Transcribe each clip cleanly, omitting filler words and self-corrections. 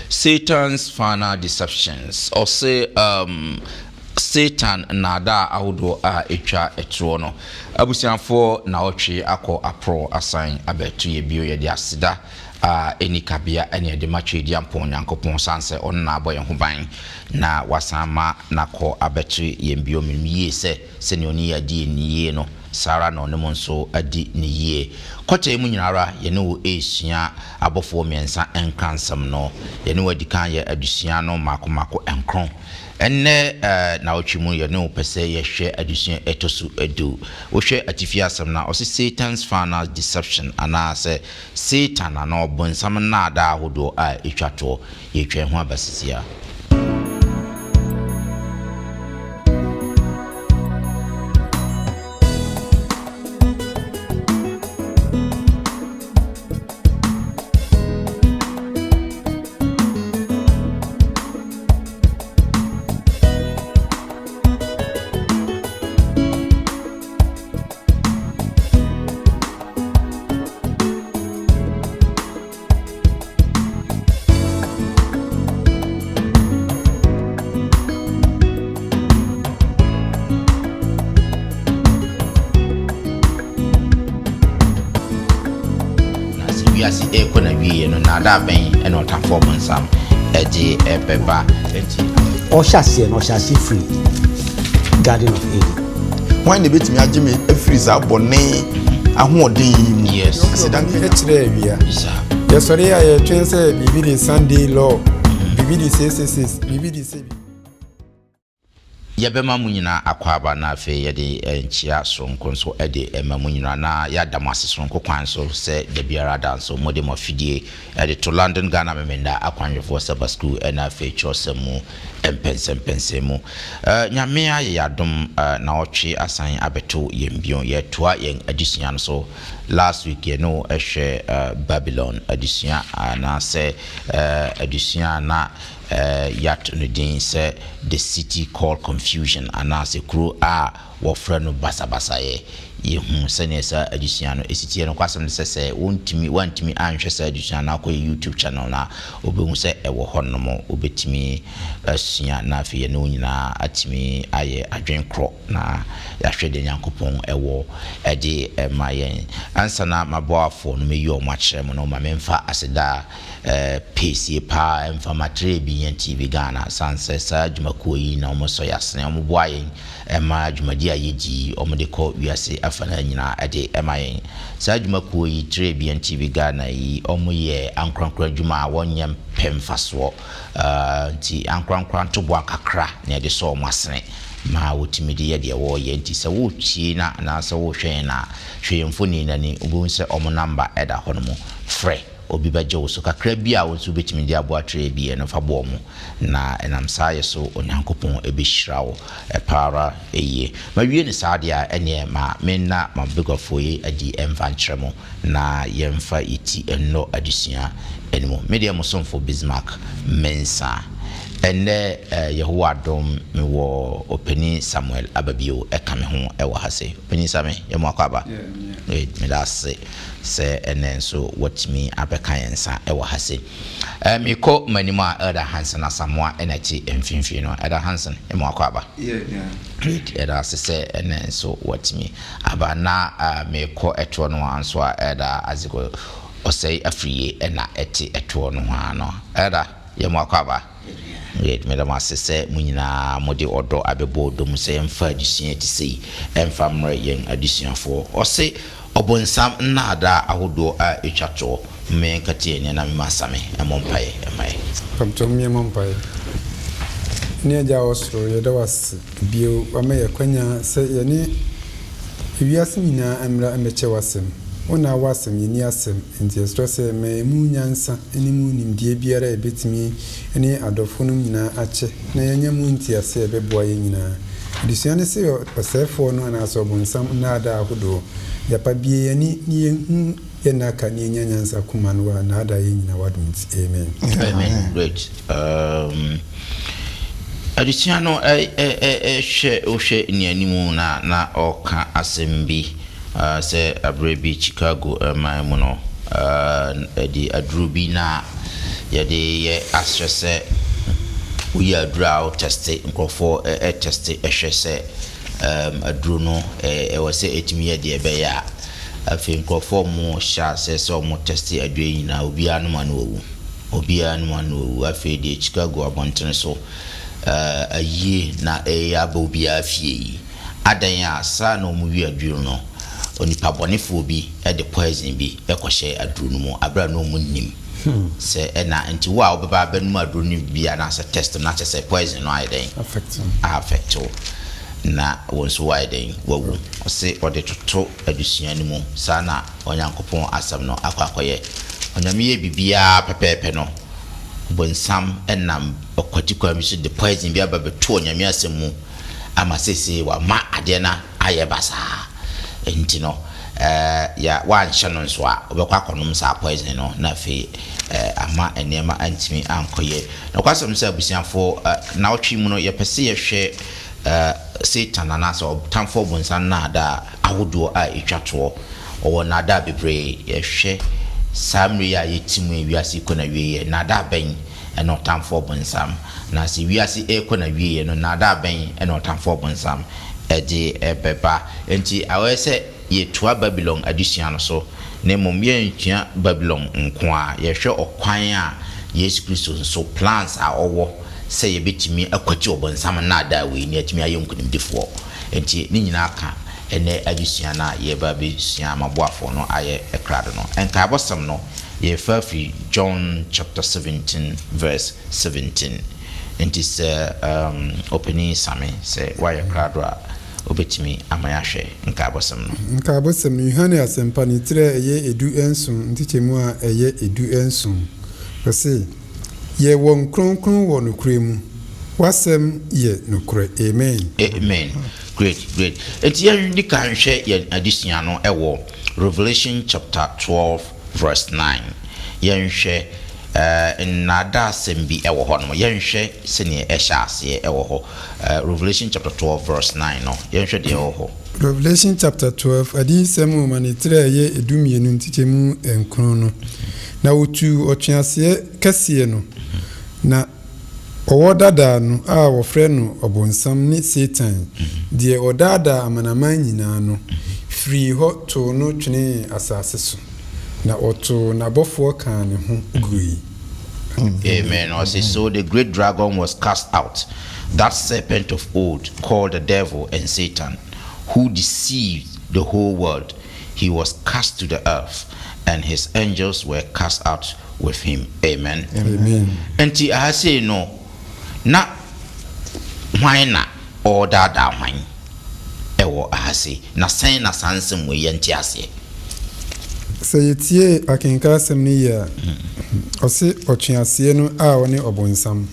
Satan's final deceptions, or say Satan nada awudo a etwa etro no abusianfo na otwe akọ apro asan abetu ye bio ye de asida enikabia ene de matwe di ampon yankopon sanse on na aboye ho ban na wasama nakọ abetu ye bio mimiye se ne oni ya di niye no Sara no ne monso adi ne yie kwata mu nyinara ye ne wo esua abofo miensa enkransam no ye ne wadi kan ye adusua no makomako enkron enne na ochimu ye ne opese ye hwe adusua etosu edu wo hwe atifia asem na o Satan's final deception ana se Satan na obonsam na ada ahodo a etwato ye twa ho abasisia nada ben and not a form some edgy ebeba or chassis free Garden of Eden. Why the bit me a Jimmy a freeze up bonnet a hoarding yes yes sorry I transfer BBD Sunday law BBD says BBD Yabema munyina akwaba na afe yede enchia sonko nso ede ema munyina na yada mase sonko kwan so se de biara danso mode mafidie ede to London Ghana memenda akwanjefo Sabbath school na afe chosemu empensemu nyamea yadom na otwe asan abeto yembion yetoa yen adisunya no so last week you know ehwe Babylon adisunya na se adisunya na yat no din say the city called confusion and as a crew wo freno basabasa ye hu senesa adusua no esiti no kwasem se wantimi anhwe sa adusua na akọ YouTube channel na obehu se ewo honom obetimi asua na afie no nyina atimi aye adwen kro na yahwe de Nyankopon ewo ede mayen ansa na maboafo no meyi o makyere mo no ma memfa aseda pesi pa emfa matre bi yan TV Ghana sanse sa dwumakuo yi na omoso yasne omoboayen ema dwumadi ayeji omode ko wiase afana nyina ade emayen sa dwumakuo yi tre bi yan TV Ghana yi omoye ankrankran dwuma wonyem pemfaso nti ankrankran to boa kakra na de so omasene ma wotimidi ye de wo ye nti se wo tie na se wo hwen na hwemfoni na ni obo se omo number eda hono frɛ obi baje wo so kakra bia wo so betimi dia bo atre bia no fa bo mu na enam saye so Onyankopon ebehira wo para eye ma wie ne sadia ene ma menna ma begofo ye adi emfa nkyeremo na yemfa iti enno adusua enimo media musomfo Bismarck mensa ene Yehowa dom me wo openi Samuel ababio ekame ho e wa hase openi same yemo akwaba me da se ene so watimi abeka yensa e wa hase me ko manima Elder Hansen asamoa enachi emfinfi no Elder Hansen yemo akwaba Elder se ene so watimi aba na me ko eto no anso Elder Azigo osei afriye ena eti eto no ha no Elder yemo akwaba Madam Assessor Munina Modi Odo Abebo Dom say and Fudge Sei and Family Young Addition for or say Obonsam Nada Ahudo Echacho Men Katin and Masame and Mompay and my come to me Mompay near Jaosro there was Bio Amaya Quenya say Yane if you ask me now I'm Mechawasim. Ona wasem yeni asem nti estrose me munyansa eni munim die biara ebetimi eni adofo no nyina ache na yenya munti ase ebeboa ye nyina disuane se osefo no na so bonsam na ada ahodo yapa bie yeni ni yena ka ni nyanyansa kuma no na ada ye nyina wadum amen great adisiano hwe ni animu na oka asembi say Abrebi Chicago my mono di adrubi na yɛde yɛ ahyɛ sɛ woyɛ aduro a woteste nkurɔfoɔ teste ɛhwɛ sɛ aduro no ɛwɔ sɛ ɛtumi yɛ deɛ ɛbɛyɛ a afei nkurɔfoɔ mu hyɛ asɛ sɛ ɔmo teste aduro yi nyinaa obiara no ma no wawu afei deɛ Chicago abɔntene so ayie na ɛyɛ aba obiara fie yi adan a saa na ɔmo wi aduro no onipa bɔnefoɔ bi de poison bi ɛkɔhyɛ aduro no mu abra no ɔmo nim sɛ ɛna nti wo a wobɛba abɛnum aduro no bi anaasɛ test na kyɛ sɛ poison no ayɛ dɛn affect wo na wɔn nso ayɛ dɛn wawu ɔse ɔde toto adusua no mu saa na Onyankopɔn asɛm no akɔyɛ onyame yɛ bibiara pɛpɛɛpɛ no bonsam ɛnam ɔkwatikwa bi so de poison bi aba bɛto onyame asɛm mu ama sese wa ma adeɛ na ayɛ basaa enti no ya wanhyɛ no nso a obɛkɔ akɔnom saa poison no na afei ama nneɛma antimi ankɔyɛ na kwasɛm sɛ abusuafo na ɔtwe mu no yɛpɛ sɛ yɛhwɛ Satan anaasɛ ɔtamfo bonsam nada ahodoɔ a ɛtwa toɔ ɔwɔ nada bebree yɛhwɛ saa mmere a yɛtimu wiase kɔ na wieyɛ nada bɛn ɛna ɔtamfo bonsam na sɛ wiase ɛkɔ na wieyɛ no nada bɛn ɛna ɔtamfo bonsam ɛde ɛbɛba enti awɔ sɛ yɛtua Babylon adusua no so na mmom yɛntua Babylon nko a yɛhwɛ ɔkwan a Yesu Kristo nso plans a ɔwɔ sɛ yɛbɛtumi akwati ɔbonsam nada wei ne atumi ayɛ nkonimdifoɔ enti ne nyinaa ka ene adusua na yeba be sua maboafo no aye ekrado no enka abosam no ye fa fi John chapter 17 verse 17 enti se opening same se why ekrado a obetimi amayahwe nka abosam no Yohane asempa ni tire eye edu ensum ntichemu a eye edu ensum ose ye won kronkron wo no kremu wasem ye no kre amen Great. Eti ya ndi kan hwe ye adesua no ewo Revelation chapter 12 verse 9. Yen hwe nada sembi ewo ho no. Yen hwe sene ehya ase ewo ho. Revelation chapter 12 verse 9 no. Yen hwe de ewo ho. Revelation chapter 12 adi semu manitire ye edumienu ntichemu enkron no. Na otu otwease kase no. Na Owodada no a wofre no obonsam ni Satan die odada amanaman nyina no free ho to no twene asase so na oto na bofo kan ne ho gui. Amen. So the great dragon was cast out, that serpent of old called the devil and Satan, who deceived the whole world. He was cast to the earth, and his angels were cast out with him. Amen. And I say no. Na hwan o dada hwan ewo ahase na sen na sansem we yenti ase Sayetie akenka asem ni ya ose otwease no a woni obonsam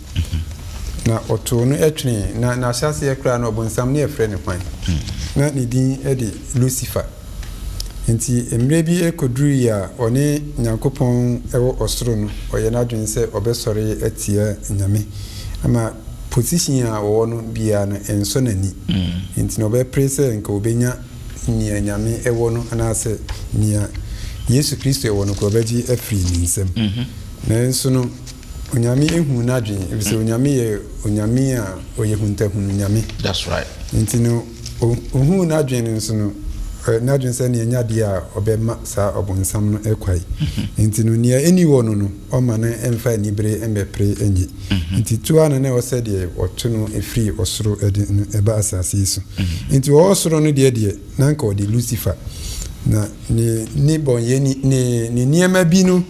na oto no etwene na ahyase ekra na obonsam ne efre ne hwan na ne din e de Lucifer enti emre bi ekoduru ya one Nyankopɔn ewo osoro no oye na adwen se obesore atia nyame ama position a wo no bia na enso nani enti no be prese nka obenya nia nyame ewo no anase nia Yesu Kristo ewo no ko beji afri ni nsem na enso no onyame ehu na adwen ebise onyame ye onyame a oyehunta hunu nyame. That's right. Enti no ohu na adwen nso no na adwen se ne nya dia a obema sa obonsam no ekwai enti no nia eni wo no o ma na emfa ni bere embepre enyi enti tuwa na o se de oto no efri osoro eba asase isu enti o osoro no de na nka o de Lucifer na ni bonye ni niema bi no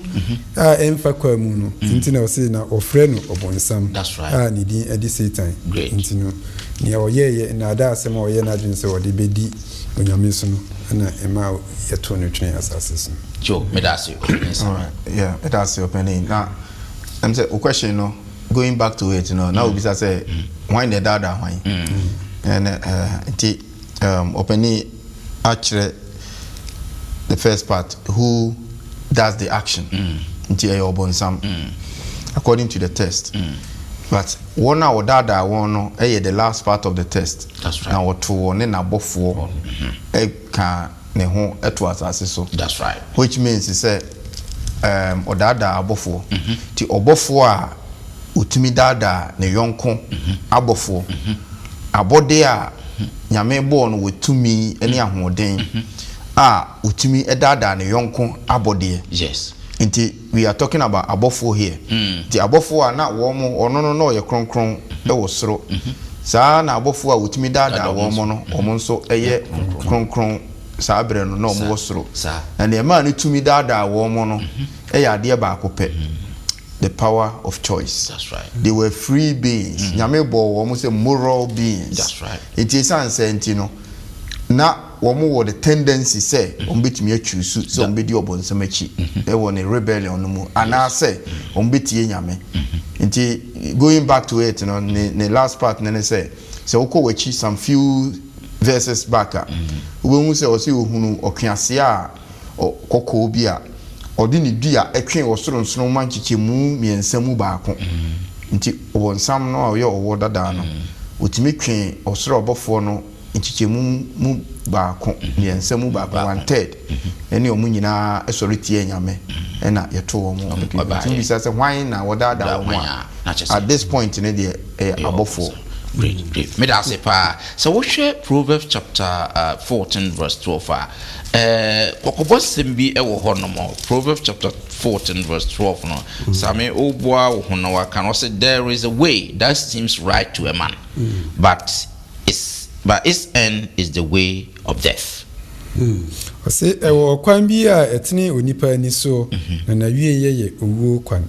a emfa kwa mu no enti na o se na ofre no obonsam a ni din edi Satan enti no nia o ye na da asem o ye na adwen se o de bedi onyame so no na ema yeto no twene asase so Joe medasi. Yeah, that's your opinion. Now I'm say a question no going back to it now we say why the dada why and opinion actually the first part who does the action according to the test but one our dada one the last part of the test. That's right. Now to one na bofo can ne ho eto asase so. That's right. Which means he said odada abofo ti obofo a utimi dada ne yonko abofo abode a nyame bo no wetumi ene ahoden a utimi edada ne yonko abode. Yes. Inti we are talking about abofo here. Ti abofo a na wo mo ono no ye kronkron e wo soro. Saa na abofo a utimi dada wo mo no omo nso eye kronkron saa bre no na omo wo soro. Na ne ma no tumi dada wo mo no eye ade ba akopɛ. The power of choice. That's right. They were free beings. Nyame bo wo mo say moral beings. That's right. It is answer no na womo wo the tendency say ombetimi achusu so ombedi obonsam achi e wo ne rebellion no mu ana say ombetie nyame nti going back to it no ne last part ne say woko wachi some few verses back we hu say o se ohunu okwease a kokko bi a odi ne dua etwen osoro nsono manchiche mu miensa mu baako nti obonsam no a ye owo dada no otimi twen osoro obofo no nchichemu mu baako miensa mu baako 1/3 ene omu nyina esori tie nyame ena yeto wo mu tumi say why na wodada wo at this point ne de abofo. Great. Me da say pa. So we share Proverbs chapter 14 verse 12. Kokobo sembi e wo ho no mo. Proverbs chapter 14 verse 12 no. Same oboa wo ho no wa kan say there is a way that seems right to a man. But its end is the way of death. I say ewo kwan bi a etene onipa ni so na wie ye owo kwan.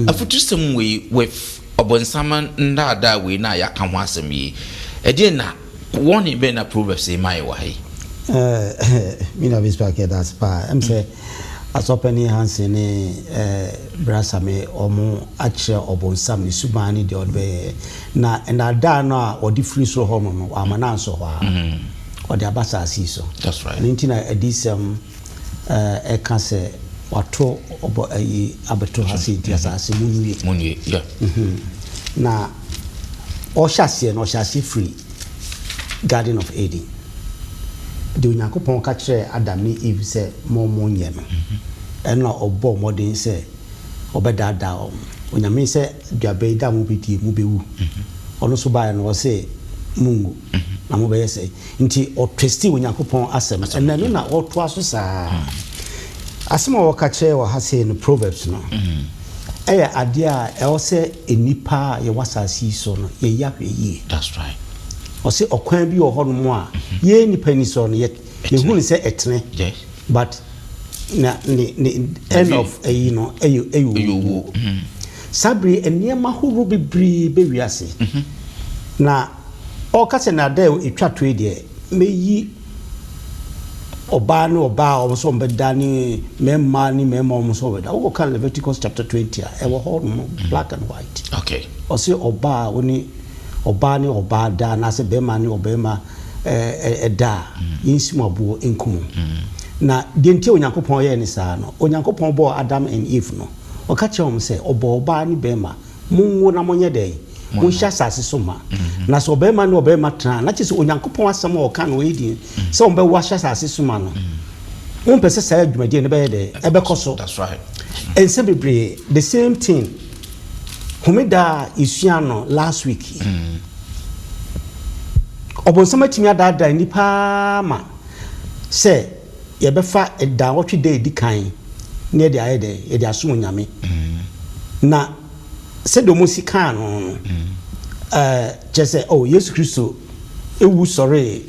Afutusem we with obonsama ndada we na yaka ho asem yi. Ede na woni be na Proverbs e mai wa hai. Me na bis packet that's pa. Em say asopani hanse ne brasa me omo akire obonsam ni subani de odbe na da no a odi free so ho no amana nso ho a odi abasa asiso. That's right. Nintina edisem e kan se wato obo ayi abeto hase ti asase munye yeah. Na oshase free Garden of Eden. De Onyankopon ka kire Adam ni Eve se mo nye no ena obo modin se obedada onyame se duabe da mo beti mo bewu ono so ba no se mungu na mo be yese nti o twesti Onyankopon asem ena no na o to aso saa asem o ka kire wa hase no Proverbs no eya ade a e o se enipa ye wasasi so no ye yahwe yi. That's right. O se okwan bi o ho no mo a ye nipa ni so no ye hu ni se etene. Yes. But na ni end of ayo sabri eniema horo bebri be wiase na o ka se na da etwa to de meyi oba no oba o so mbeda ni memma ni memma o so beda o ka Leviticus chapter 20 e wo ho no black and white. Okay. O se oba oni oba ni oba da na se bema ni obema da yinsimo abo enkum na dente Onyankopon ye ni saa no Onyankopon bo Adam and Eve no o ka che se obo oba ni bema munwo na monye dey mo hya sase so ma na so obema ni obema tra na che se Onyankopon asem o ka no edi se on be wa hya sase so ma no on pese sa adwumade ne be ye dey e be koso. That's right. And se bebre the same thing homeda isuano last week obonsama timi adada nipa ma se ye befa eda wotwe day di kan ne de ayede ye de aso nyame na se do mo sika no jese Yesu Kristo ewu sore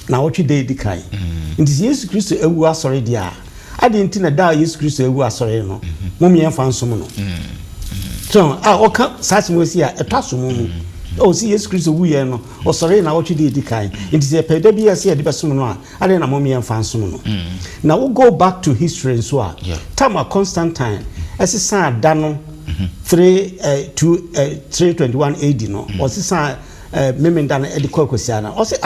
na wotwe day di kan nti Yesu Kristo ewu asore dia ade nti na da Yesu Kristo ewu asore no mo me yemfa nsom no so oka sasimosi a etaso mu si Yesu Kristo wu ye no o sore na wotwe day di kan nti se peda bi ase de besom no a ade na mo me yemfa nsom no na we go back to history so a time Constantine esisa da no 321 AD no o sisa memenda na e de kwakosia na o se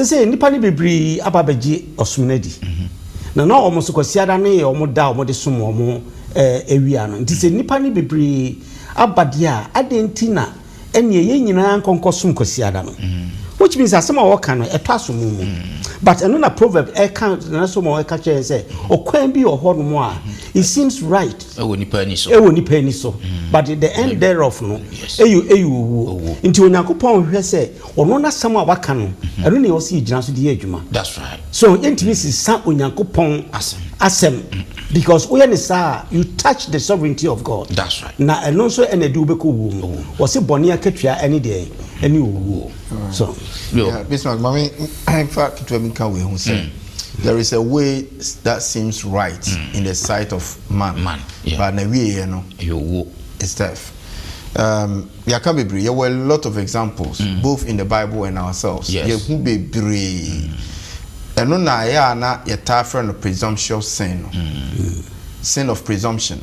se nipa ni bebri ababaji osumnadi na na o mo so kwasia da ne o mo da o mo de som o mo ewia no nti se nipa ni bebri abade a ade ntina ene ye nyina nkonkosum kwasia da no which means asema wo kan no eto asomu mu but eno na proverb e kan na so mo e ka che say okwan bi o ho no mo a it seems right ewo nipa ni so ewo nipa ni so but the end thereof no eyu nti onyankopɔn hwɛ sɛ ɔno na sam a waka no ɛno ne ɔsi gyina so de adwuma. That's right. So entimi sisa onyankopɔn asem because we ne sa you touch the sovereignty of God. That's right. Na ɛno nso ɛna de wobɛkɔ wo mu wɔse bɔne akatua ɛne de ɛne wo so yeah Bismarck mami in fact to me can we who say there is a way that seems right in the sight of man yeah. But na we you know it's tough. There can be there were a lot of examples both in the Bible and ourselves. Yes. You be brave. And no na ya na yeta friend of presumptuous sin. Sin of presumption.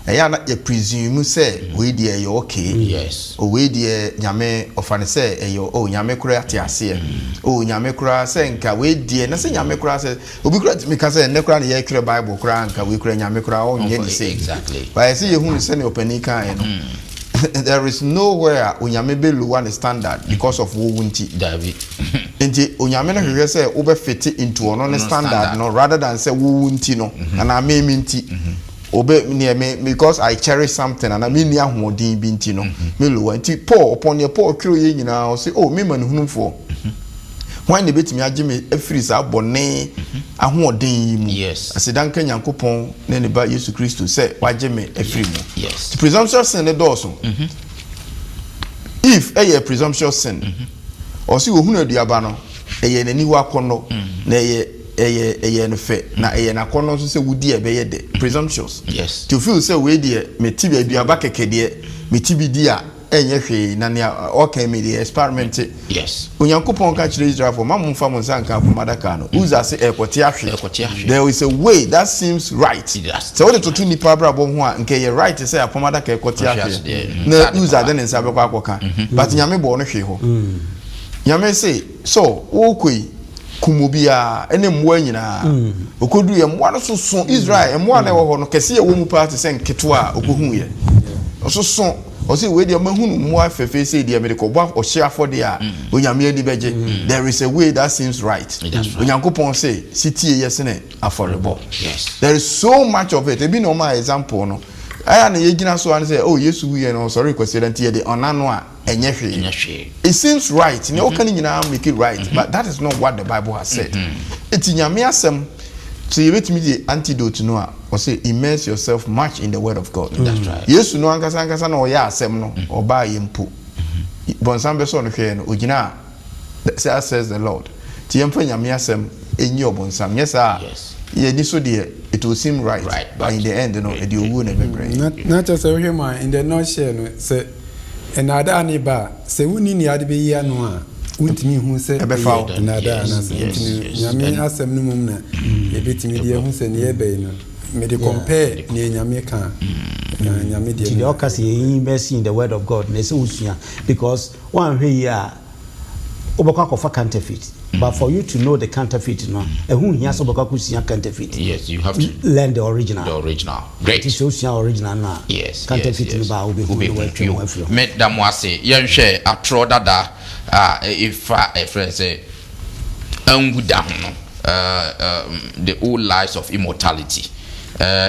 Ya na you presume say we dey you okay. Yes. O we dey nyame ofane say you oh nyame kura ate ase. Oh nyame kura say nka we dey na say nyame kura say obi kura me ka say ne kura na ye kura Bible kura nka we kura nyame kura o nye ni say. Exactly. But I see you who say ne opani kan no. There is nowhere unyame be lower the standard because of wo wunti David enti unyame na hwehwe say wo be fit into ono ne standard no rather than say wo wunti no and I me nti obe near me because I cherish something and I mean near homodin bi nti no me lower nti Paul upon your Paul kiro ye nyina say oh me man hunu for when the betimi age me afiri sa bone ahoden mu yes asidan kan yankopon na ne ba Yesu Kristo say wage me afiri mu yes the presumptuous sin the doso if a presumptuous sin or see ohunu aduaba no eye nani wa kono na eye no fe na eye na kono so say wudi e be ye de presumptuous yes to feel say we de metibi aduaba keke de metibi di a enye hwe na ne okay me the experiment yes onyankopon ka kire Israel for mamumfa mo nsanka apomadaka no uza say ekoti ahwe there is a way that seems right so what to nipa brabo ho a nke ye right say apomadaka ekoti ahwe na uza den nsa bekwa akoka but nyame bo no hwe ho nyame say so okoi kumobia ene mmoa nyina okodu ye mmoa no soso Israel mmoa na ewo ho no kese ye wo mu party say nketo a okohu ye soso o say we dey mahunu mmoa fefe say dey medical bo o hye afode a onyame adi beje there is a way that seems right onyankopon say city yes ne affordable yes there is so much of it e be no my example no aya na yegina so an say oh yesu wi no sorry consider ye dey onano a enye hwe it seems right ne o kan nyina make it right but that is not what the Bible has said eti nyame asem so you bet me the antidote no a or say immerse yourself much in the word of God. That's right. Yesu no ankasa na o ya asem no oba yempo bonsan be so no hwe no ogina says the Lord ti yemfa nyame asem enyi obonsam yes ye ni so de it will seem right but in the end no e de owu na bebre na just we him in the no share no say enada ani ba say wuni ni ade be yi anu a untimi hu se enada na say nyame asem no mum na e betimi de hu se ne e be no me de compare ne nyame kan na nyame de the okase invest in the word of God na say usua because one hwe yi a obakwa kofa counterfeit but for you to know the counterfeit no ehun hia so obakwa kusia counterfeit yes you have to learn the original great so usia original na yes counterfeit ni ba obi hu me da mo ase yen hwe atro dada ifa efre say anguda ho no the old lies of immortality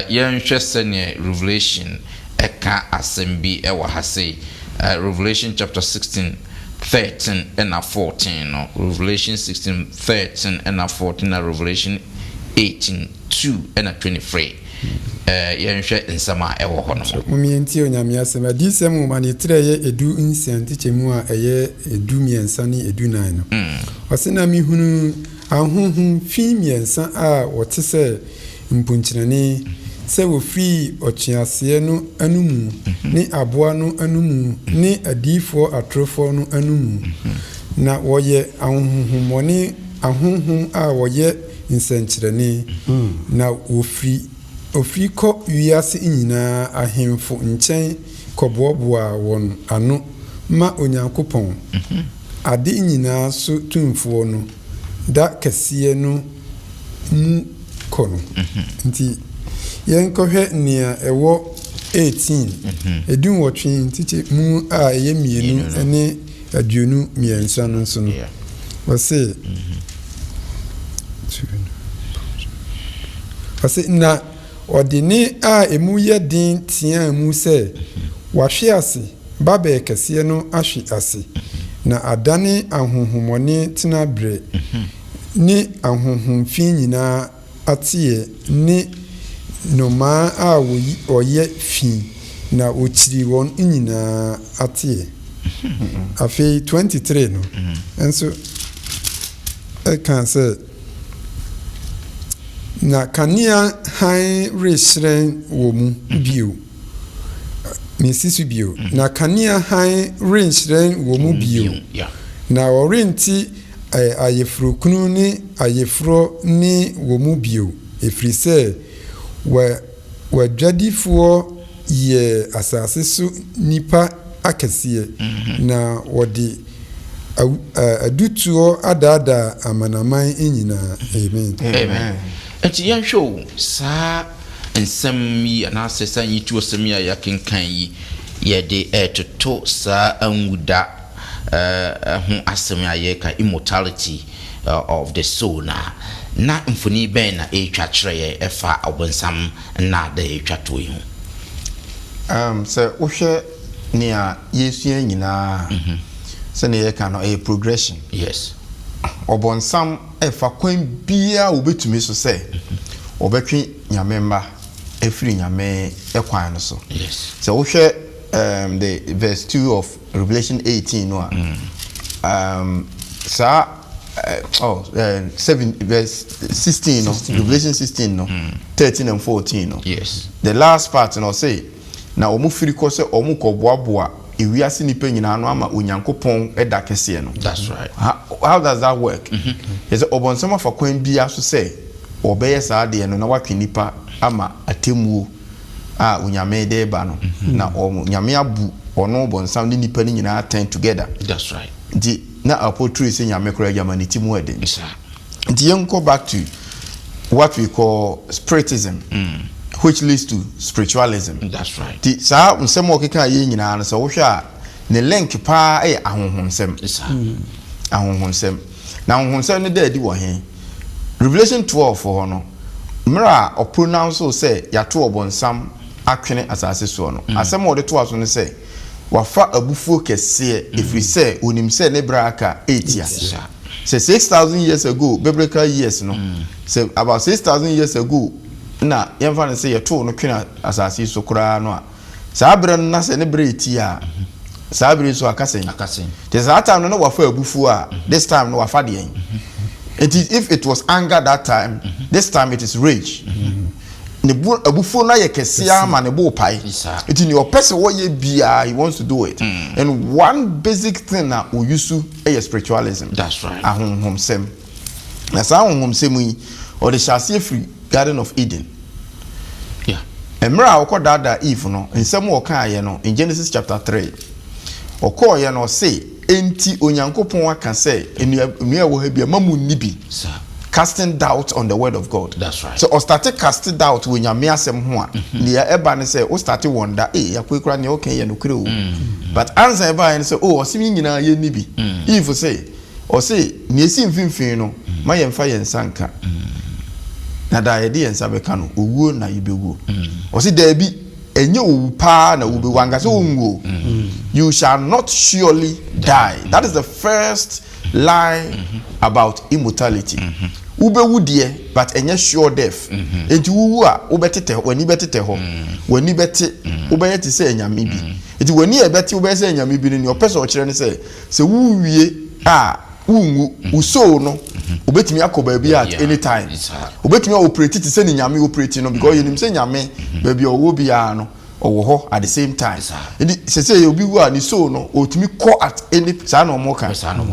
yen hwe sene Revelation eka assembly e wa ha say Revelation chapter 16:13 and 14 no Revelation 16:13 and 14 and Revelation 18:2 and 23 yen hwe nsama e wo ho no mumienti onyame asema di semu ma ne tre ye edu nsianti chemu a eye edu miensa ne edu nan no osena mi hunu ahunhun fi miensa a wote se mpunkyerane se wo fi ochiase no anumu ne aboa no anumu ne adifo atrofo no anumu na woye ahunhumone ahunhun a woye nsankyerane na ofri ko wiase nyina ahemfo nkyɛn kɔboaboa wɔn ano ma onyankopɔn ade nyina so tumfuo no da kɛseɛ no mu kono nti yɛnkɔhwɛ nea ɛwɔ 18 edun wɔtwe ntiche mu a ɛyɛ mienu ne aduonu miɛnsa no nso no wɔse na ɔde a emu yɛ den tia mu sɛ wahwe ase babɛɛ kɛseɛ no ahwe ase na adane ahonhommɔne tena berɛ ne ahonhomfi nyinaa ateɛ ne nnomaa a ɔyɛ fi na ɔkyiri wɔn nyinaa ateɛ. Afei 23 no nso ɛka sɛ na kanea han rehyerɛn wɔ mu bio mesi so bio na kanea han renhyerɛn wɔ mu bio na ɔrenti ayefurokunu ne ayefuro ne wɔ mu bio ɛfiri sɛ wɔadwadifoɔ yɛ asase so nipa akɛseɛ na wɔde adutuo adaadaa amanaman nyinaa. Amen. Enti yɛnhwɛ saa nsɛm yi anaasɛ saa yitu ɔsɛm yi a yɛkenkan yi yɛde ɛtoto saa anwuda ho asɛm a yɛka immortality of the soul na mfoni bɛn na ɛtwa kyerɛ yɛ ɛfa ɔbɔnsam na da ɛtwa to yi ho. Sɛ wohwɛ nea yɛsua nyinaa sɛ ne yɛka no ɛyɛ progression. Yes. Ɔbɔnsam ɛfa kwan biara wobɛtumi so sɛ ɔbɛtwe nyame mba ɛfiri nyame ɛkwan no so. Yes. Sɛ wohwɛ the verse 2 of Revelation 18 no saa 7 verse 16 no, Revelation 16 no, 13 and 14 no. Yes. The last part no say na omu firi kɔ sɛ omu kɔ boaboa ewiase nipa nyinaa no ama onyankopɔn ɛda kɛseɛ no. That's right. How does that work? Is ɔbɔnsam afa kwan bia so sɛ ɔbɛyɛ saa deɛ no na watwe nipa ama atemuo a onyame de ba no na onyame abu ɔno ɔbɔnsam ne nipa ne nyinaa turn together. That's right. Nti na apotru sɛ nyame kora agama ne timu ɛde. Nti yɛnkɔ back to what we call spiritism. Which leads to spiritualism. That's right. Ti saa nsɛm ɔkeka yɛ nyinaa no sɛ wohwɛ a ne link paa ɛyɛ ahonhonsɛm. Ahonhonsɛm. Na ahonhonsɛm no da adi wɔ he. Revelation 12 hɔ no mmerɛ a ɔpronounce sɛ yɛato ɔbɔnsam atwene asase soɔ no. Asɛm a ɔde to aso no sɛ wafa abufuo kɛseɛ ɛfiri sɛ onim sɛ ne bra aka 8 years. Sɛ 6,000 years ago biblical years no sɛ about 6,000 years ago na yɛmfa no sɛ yɛtoo no twene asase so koraa no a saa berɛ no na sɛ ne berɛ ɛti a saa berɛ so akasɛn nti saa time no na wafa abufuo a this time no wafa deɛn. If it was anger that time, this time it is rage. Ne abufuo na yɛ kɛseɛ ama ne bo pae nti ne ɔpɛ sɛ wɔyɛ biaa he wants to do it. And one basic thing na ɔyusu ɛyɛ spiritualism. That's right. Ahonhomsɛm. Na saa ahonhomsɛm yi ɔde hyɛ aseɛ firi Garden of Eden. Yeah. Emra okọ dada Eve no nsɛm wɔka yɛ no in Genesis chapter 3. Okọ yɛ no say enti onyankopɔn aka sɛ enua wɔ ha bi mamu nibi. Casting doubt on the word of God. That's right. So o started casting doubt when nyame asɛm ho a nea ɛba ne sɛ o started wonder yakwa ne okay yɛ no kure o. But answer ɛba ne sɛ ɔsim nyinaa yɛ nibi. Eve say o say ne esi mfimfin no ma yɛ mfa yɛ nsanka. Na da yɛ de yɛ nsa bɛka no owuo na yɛbɛwuo. O say there be enye owu pa na wo be wanga so onwo. You shall not surely die. That is the first lie about immortality. Ubewu deɛ but enye sure death. Enti wuwu a wobɛtete wani bɛtete hɔ. Wani bɛte wobɛyɛ te sɛ anyame bi. Enti wani ɛbɛte wobɛyɛ sɛ anyame bi ne ɔpɛ sɛ ɔkyerɛ ne sɛ wuwie a unwu uso no obetimi akɔ baabi at any time. Obetimi operate te sɛ ne nyame operate no because yenim sɛ nyame baabi ɔwɔ biara no ɔwɔ hɔ at the same time. Enti sɛ obi wu a ne so no otimi kɔ at any saa na ɔmo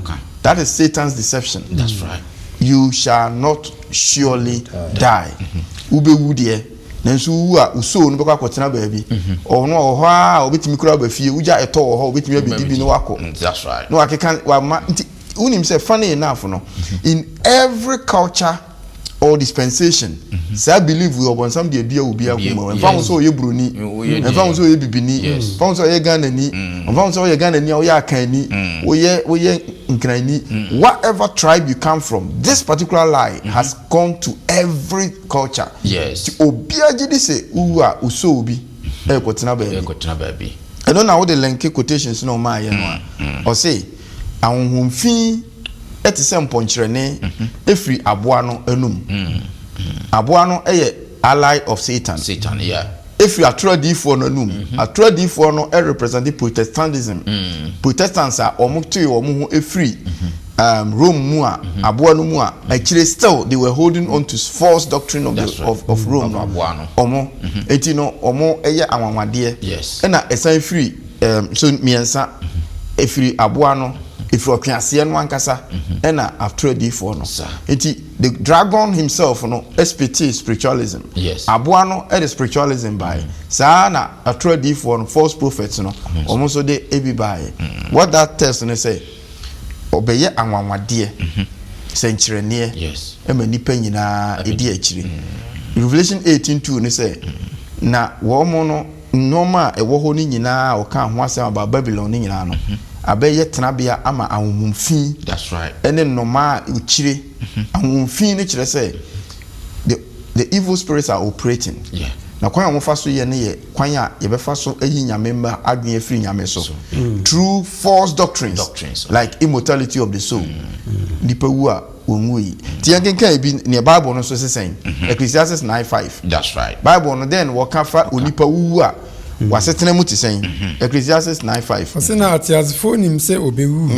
ka. That is Satan's deception. That's right. You shall not surely die. Ubewu deɛ nanso wu a uso no bɛkɔ akɔtena baabi. Ɔno ɔhɔ a obetimi kura ba fie ugya ɛtɔ ɔhɔ obetimi abedi bi no wakɔ. That's right. No akeka wa ma unim say funny enough no in every culture or dispensation say believe we upon some dey bia obi akuma enfa so ye broni enfa so ye bibini enfa so ye Ghana ni enfa so ye Ghana ni o ye akani o ye nkrani whatever tribe you come from, this particular lie has gone to every culture. Yes, obi agidi say uwa uso obi e kotina baby I don't know how the lengthy quotations no ma ye no or say ahonhomfi eti se mponkyerene efri aboa no enum aboa no eye ally of Satan, yeah. If you are tradifo no enum atradifo no represent Protestantism. Protestants are omuto omu efri Rome mu a aboa no mu a actually still they were holding on to false doctrine of of Rome omo enti no omo eye anwanwade yes na esan free so miensa efri aboa no efri otwease no ankasa na after D4 no enti the dragon himself no SPT spiritualism yes aboa no the spiritualism by sa na after D4 no false prophets no omo so de ebi by what that test no say obeye anwanwade senkyerene yes ema nipa nyina edi akire Revelation 18:2 ne say na wo mo no normal ewo ho ni nyina o ka ho asem aba Babylon ni nyina no abeye tenabia ama ahomfi. That's right. Ene normal ukire ahomfi ne kire say the evil spirits are operating. Yeah. Na kwan amofa so ye ne ye kwan a ye befa so ayi nyame mba adwen afiri nyame so through false doctrines like immortality of the soul. Nipa wu a onwui ti yankenkan bi ne Bible no so sesen Ecclesiastes 9:5. That's right. Bible no then wakafa onipa wu a wasetena mu ti sen Ecclesiastes 9:5. Osena atiazfo nim se obewu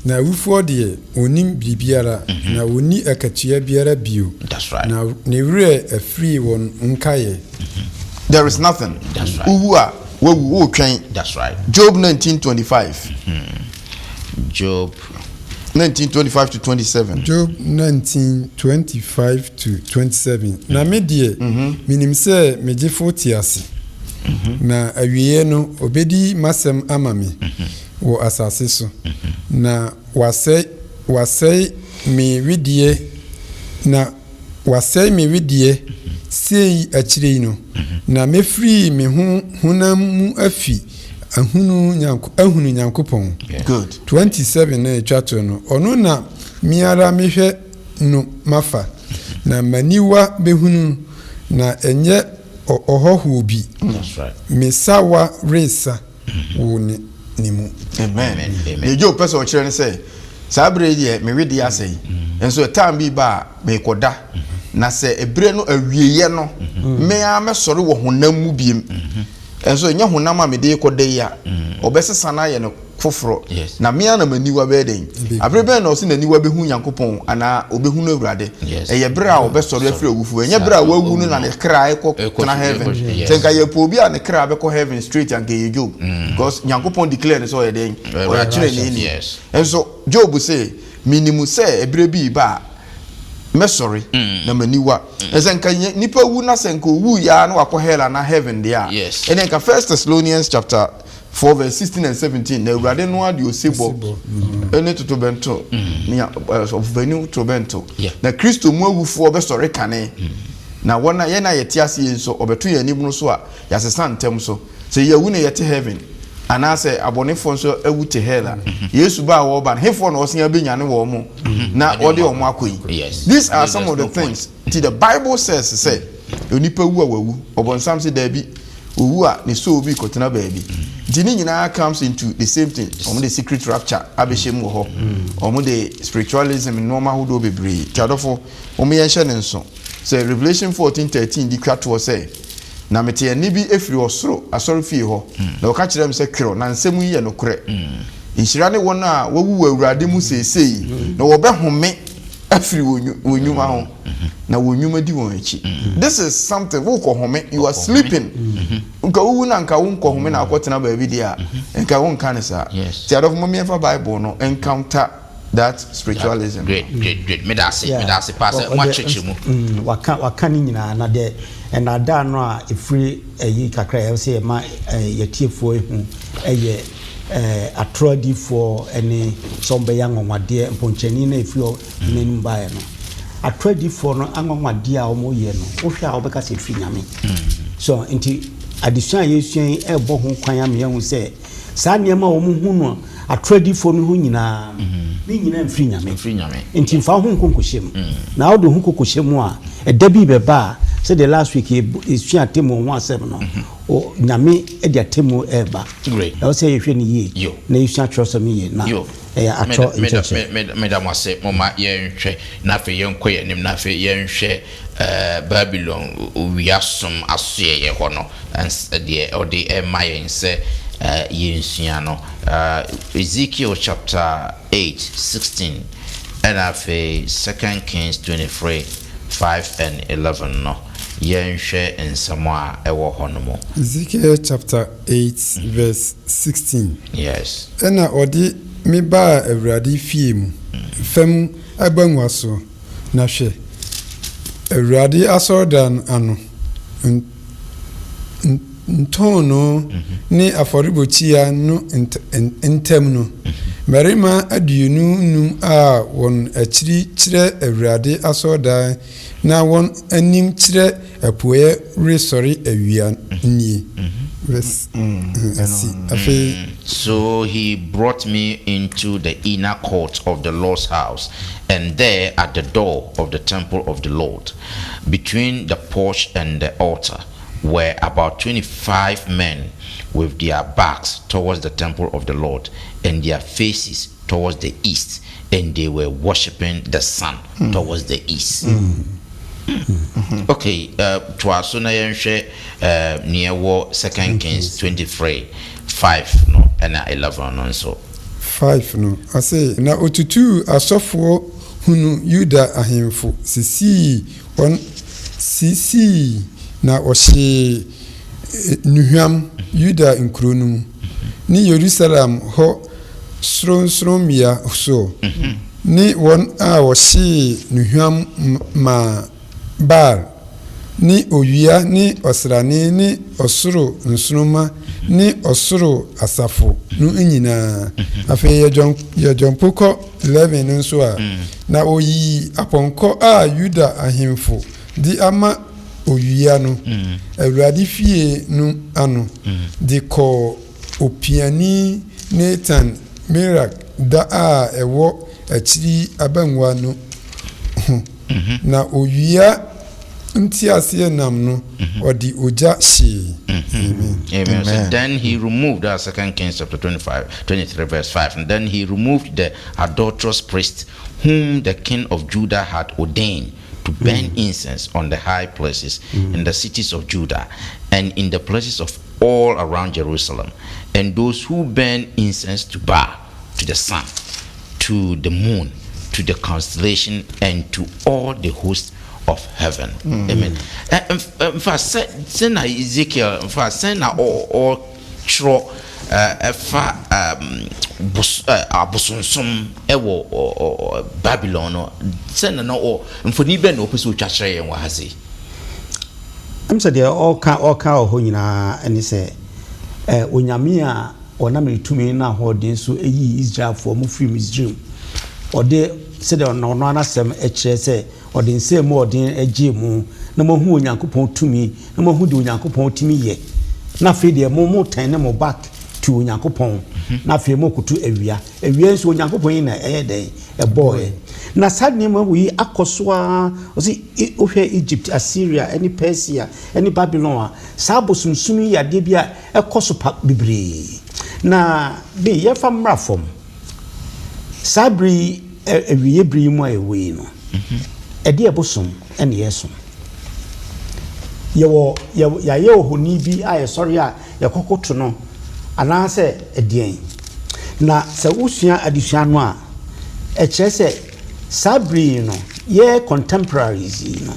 na wufo de onim bibiara na oni akatua biara bio. That's right. Na ne wure afri won nkaye. There is nothing. That's right. Uwu a wo twen. That's right. Job 19:25. Job 19:25 to 27. Job 19:25 to 27. Na me die minim se meje 40 ase. Na awiye no obedi masem amame wo asase so. Na wasai me widie na wasai me widie sei akire no. Na mefri me honam mu afi ahunu nyankopon. Good. 27 na etwato no ono na miara mehwe no mafa na maniwa behunu na enye ohohu bi. That's right. Mesawa resa wo ni mu. Amen. The Job person o kire ne say sabre die me wedi asai enso time bi ba me koda na se ebre no awieye no me a me sori wo honam mu biem enso nya honam a me de koda ya obesesa na ye no foforo na me na maniwa be den abrebe na o se naniwa behu Nyankopon ana obehu no awurade eye bre a obesori afiri awufu enye bre a wawu no na ne kra ekọ na heaven tenka ye po obi a ne kra be ko heaven straight and get Job because Nyankopon declare so ye den o ya kire ni enso Job say minimu say ebre bi ba me sorry na maniwa ezenka nipa wu na senka wu ya na wakọ hell na heaven dia enenka 1 Thessalonians chapter 4 verse 16 and 17 na urade no ade osebo ene tutobento nia of venue tobento na Kristo mu awufo be sorry kane na wona ye na yete ase enso obeto ya nimu so a yasesa ntem so se ye wu na yete heaven anase abonefo nso awu te hell Yesu ba wo ba hefo na osia benya ne wo mo na ode o mo akoyi. These are some of the things the Bible says say onipa wu a wawu obonsam se da bi owu a ne so obi kotena ba bi dini nyina comes into the same thing. Omo the secret rapture abehiem wo ho omo the spiritualism normal ho do bebre tiadofo omo ye hye ne nso say Revelation 14:13 di kwato say na mete ani bi efiri osoro asori fie ho na oka kire me se kwiro na nsemu yi ye no kore nhira ne won a wawu awurade mu seesei na wo be home afiri wonyuma ho na wonyuma di won echi. This is something wo ko home you are sleeping nka wu na nka won ko home na akotena ba bi dia nka won kan sa ti adof mo me fa Bible no encounter that spiritualism. Great. Me da se pass what church mu waka ni nyina na de na da no a efiri eyi kakra ya se ma yetiefo ehu eye atrodi for any sombe yang onwade mponchani na efiri nenim bae no atwadi for no anwanwade a omo ye no wo hwe a obeka se firi nyame so nti adesua yesuan ebo ho kwan am ye hu se saa niema wo mu hu no atwadi for no hu nyina ni nyina mfiri nyame nti mfa ho nkonkohyem na wo de ho nkonkohyem a eda bi beba say the last week yesuan temo ho asem no o nyame e dia temo eba great I say yehwe ni ye na yesuan trust me ye na atro Madam wase mama yenhwe na fe yenko yenim na fe yenhwe Babylon wiasom asoye ye ho no de odi emayen se yensua no Ezekiel chapter 8:16 and afi 2 Kings 23:5 and 11 no yenhwe nsamo a ewo ho no mo Ezekiel chapter 8 verse 16 yes ena odi mi ba awurade fie mu fam agbanwa so na hwe awurade asordan ano ntono ni aforibochia no entem no merima aduonu num a won akiri kire awurade asordan na won anim kire apoe resori awia nie So he brought me into the inner court of the Lord's house, and there at the door of the temple of the Lord, between the porch and the altar, were about 25 men with their backs towards the temple of the Lord and their faces towards the east, and they were worshiping the sun towards the east. Okay, to our sooner near war 2 Kings 23:5 no and 11 no so 5 no I say na otutu asofo hunu Yuda ahemfo sisi na ohye nuhwam Yuda nkronum ni Jerusalem ho sronsromia so ni won a ohye nuhwam ma bar ni oyua ni osrani ni osoro nsunuma ni osoro asafo no nyina afi yejon poko 11 nso a na oyi aponko a Yuda ahemfo di ama oyua no awurade fie no ano di ko opiani Nathan Mirak da a ewo akiri abanwa no na oyua ntiase nam no odi oja shi amen. So then he removed that 2 Kings chapter 23 verse 5, and then he removed the adulterous priest whom the king of Judah had ordained to burn incense on the high places in the cities of Judah and in the places of all around Jerusalem, and those who burn incense to Baal, to the sun, to the moon, to the constellation, and to all the hosts of heaven. Amen. First, send Ezekiel. First, send all tro abosonsum ewo Babylon no send na o mfoni be na opeso twahre yen wa hase. I'm said there all ka ho nyina ani se onyame a ona metumi na hodin so eyi Israel for mu free Israel ode se de no anasem ekire se ode nsem odin agye mu na mahu onyankopon tumi na mahu de onyankopon tumi ye na fe de mo tan ne mo back to onyankopon na fe mo kutu awia nso onyankopon yi na eyede eboy na sadne ma wi akoso a osi ohwe Egypt, Assyria, any Persia, any Babylon sabosumsumi yade bia ekoso pa bibre na be ye famra fom sabri ewiye bri mu ayewe no ede ebosom ene yeso ye ohoni bi aye sorry a ye kokoto no anase edien na se usua adisua no a ekire se sabri no ye contemporaries no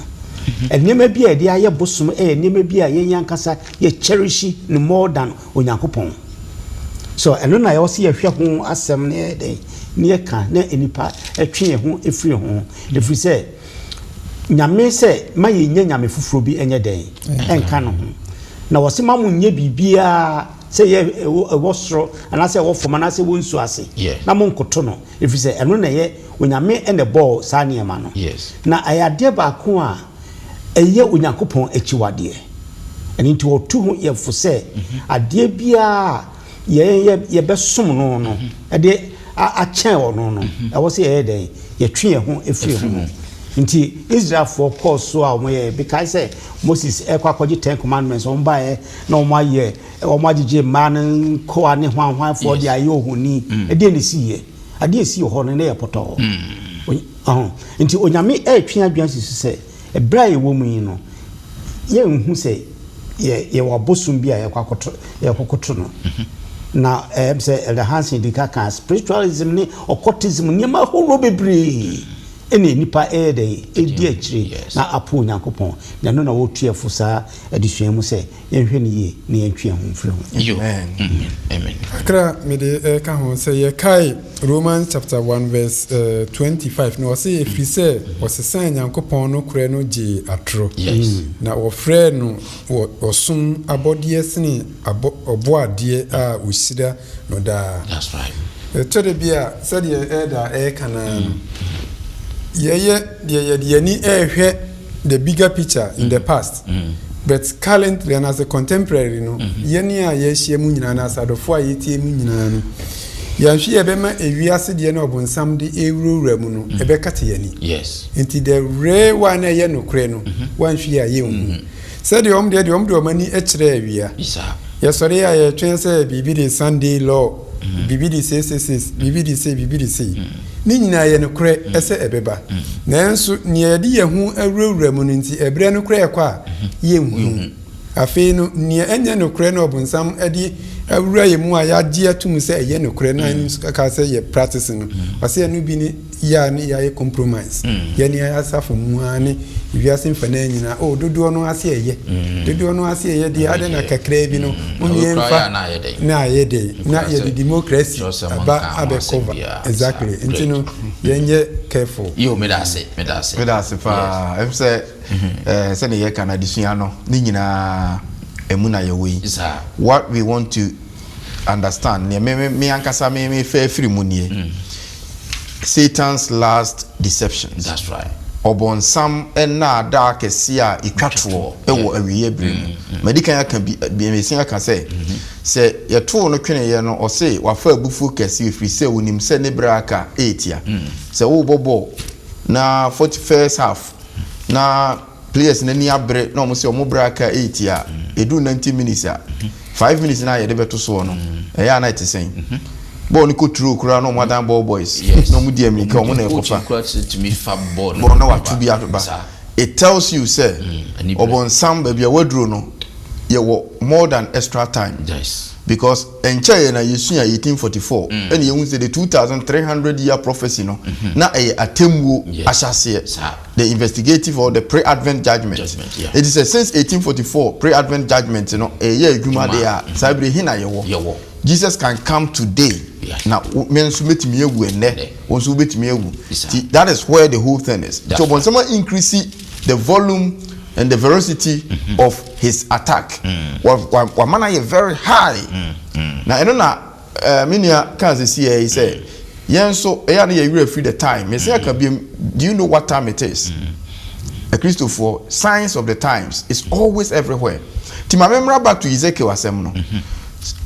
enema bi a de aye bosom enema bi a ye yankasa ye cherish no more than onyankopon so eno na ye osi ye hwe ho asem ne de ne ka na enipa etwe ho efiri ho efiri se nyame se maye nya nyame fufuro bi enye den enka no ho na wose mamu nye bibia say ye was soro and I say what for man I say won so ase na mo nkoto no if you say eno na ye onyame and the ball sa ne ma no yes na ayade ba ko a eye onyankopon achiwade eni nti otu ho ye fo say ade bia ye besom no e de a chen ono no e wo say ye den ye twe ho efiri ho nti Israel for course so a mo ye because say Moses ekwakoji 10 commandments on buy na o ma ye o ma gije man ko ane hwan for the ayo huni e de ne siye ade si ho no na ye poto nti onyame twe adwan sisu say e bra ye wo mu yi no ye nhu say ye wa bosum bia ye kwakoto no na say the hands in the kan spiritualism ni occultism ni ma ho bebre ene nipa edi akire na apo nyankopon na no na wotu afusa adisuan mu se yenhwe ne ye na yentwe ho mfiri ho amen akra me de ka ho se ye kai Romans chapter 1 verse 25 no say if he say was san nyankopon no kure no gi atro na wo frɛ no osun abodie sene oboade a usida no da that's right to de bia said ye elder kana yani the bigger picture in the past but currently and as a contemporary no yani a yehie mu nyina na asadofo a yetie mu nyina no yanhwe ebema ewiase de na obonsam de ewurowura mu no ebekate yani yes into the rare one ye no kure no wanhwe a ye hu said the omani ekire awia yesore a ye twen say bibi de Sunday law bibi de say bibi de say ni nyina ye no kure ese ebeba nanso ne ye de ye hu awurawura mu nti ebre no kure ekwa ye hu afi no ne enya no kure no obonsam ade awura ye mu a ya gie atum se ye no kure na ka se ye practice no wase no bi ni ya ni ya ye compromise ye ni ya safo mu ani wiase mfana nyina dodo no ase ye dodo no ase ye de ade na kakra bi no unye mfa na ye de na ye de democracy ba abe cover exactly into no yenye careful yo me da se fa em say say ne ye kana disua no ni nyina emuna ye we what we want to understand me ankasa me fair free munie Satan's last deceptions. That's right. Obon sam na dark sia itwatwo ewo awiye brem medikan aka bi mesin aka say ye to no twene ye no o say wa fa abufu kese ofri say wonim say ne braka 8 ya say wo bobo na 41st half na players na ni abre na o mo say o mo braka 8 ya edu 90 minutes ya 5 minutes na ye de beto so no e ya na itisen Bon ko true kura no modern ball boys no mu die mika o mo na ekofa to me fab ball no na watu bi atoba it tells you say obon sam ba bia waduro no ye wo more than extra time yes because enche na yesu 1844 and ye say the 2300 year prophecy no na atemwo ashase the investigative or the pre-advent judgment it is since 1844 pre-advent judgment no ye adwuma de a sabre hina ye wo Jesus can come today. Now, men submit me that is where the whole thing is. So when someone increases the volume and the veracity of his attack, what man is very high. Now I don't know. Minia can see he say, "Yeah, so I am free the time." Do you know what time it is? A Christopher, signs of the times is always everywhere. To remember back to Ezekiel Asemno.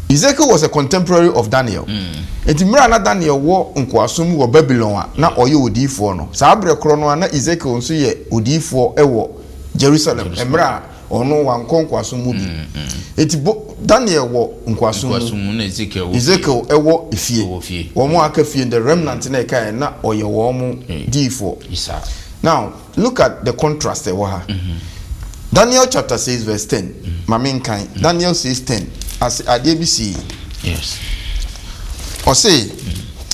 Ezekiel was a contemporary of Daniel. Enti mira na Daniel wo nkoasom wo Babylon na oye odifo no. Sa abre kro no na Ezekiel nso ye odifo ewo Jerusalem. Emra ono wa nkoasom mu bi. Enti Daniel wo nkoasom na Ezekiel ewo efie. Wo mo aka fie the remnant na kai na oye wo mo difo. Now, look at the contrast there wa. Daniel chapter 6 verse 10. Maminkan. Daniel says 10. As ADBC. Yes. Or say,